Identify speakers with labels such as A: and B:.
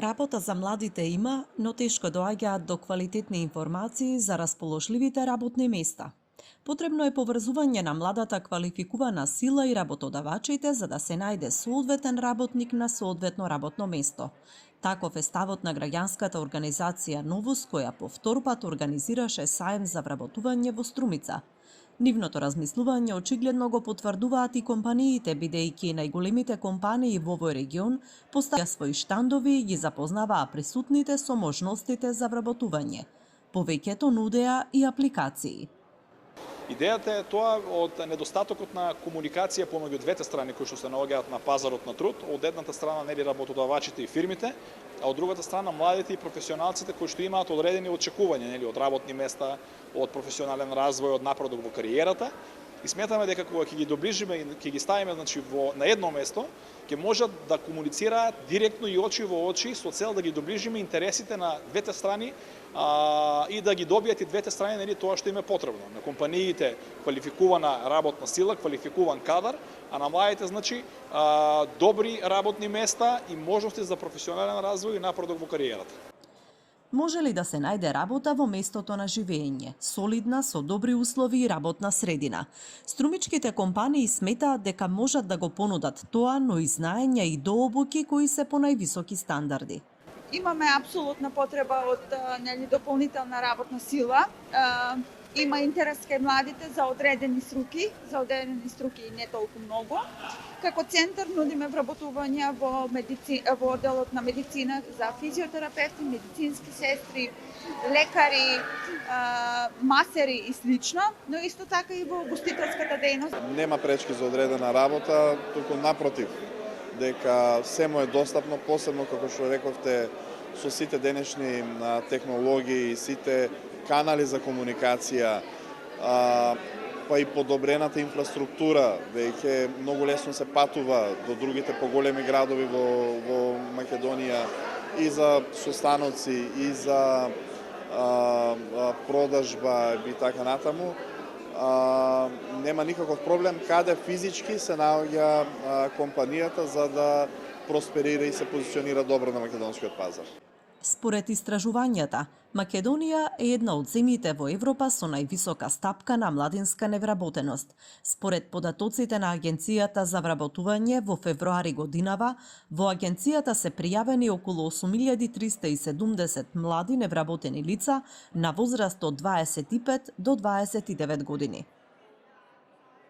A: Работа за младите има, но тешко доаѓаат до квалитетни информации за расположливите работни места. Потребно е поврзување на младата квалификувана сила и работодавачите за да се најде соодветен работник на соодветно работно место. Таков е ставот на граѓанската организација Новус, која по втор пат организираше саем за вработување во Струмица. Нивното размислување очигледно го потврдуваат и компаниите, бидејќи најголемите компании во овој регион поставија своји штандови и ги запознаваа присутните со можностите за вработување. Повеќето нудеа и апликации.
B: Идејата е тоа од недостатокот на комуникација помеѓу двете страни кои што се наоѓаат на пазарот на труд, од едната страна нели работодавачите и фирмите, а од другата страна младите и професионалците кои што имаат одредени очекувања нели од работни места, од професионален развој, од напредок во кариерата. И сметаме дека кога ќе ги доближиме и ќе ги ставиме на едно место, ќе можат да комуницираат директно и очи во очи со цел да ги доближиме интересите на двете страни и да ги добијат и двете страни нели тоа што им е потребно. На компаниите квалификувана работна сила, квалификуван кадар, а на младите добри работни места и можности за професионален развој и напредок во кариерата.
A: Може ли да се најде работа во местото на живење, солидна, со добри услови и работна средина? Струмичките компании сметаат дека можат да го понудат тоа, но и знаења и дообуки кои се по највисоки стандарди.
C: Имаме апсолутна потреба од дополнителна работна сила. Има интерес кај младите за одредени струки и не толку многу. Како центар нудиме вработувања во делот на медицина за физиотерапевти, медицински сестри, лекари, масери и слично, но исто така и во гостителската дејност.
D: Нема пречки за одредена работа, туку напротив, дека се му е достапно, посебно како што рековте, со сите денешни технологии, сите канали за комуникација, па и подобрената инфраструктура, веќе многу лесно се патува до другите поголеми градови во Македонија и за состаноци, и за продажба и така натаму. Нема никаков проблем каде физички се наоѓа компанијата за да просперира и се позиционира добро на македонскиот пазар.
A: Според истражувањата, Македонија е една од земјите во Европа со највисока стапка на младинска невработеност. Според податоците на Агенцијата за вработување во февруари годинава, во агенцијата се пријавени околу 8370 млади невработени лица на возраст од 25 до 29 години.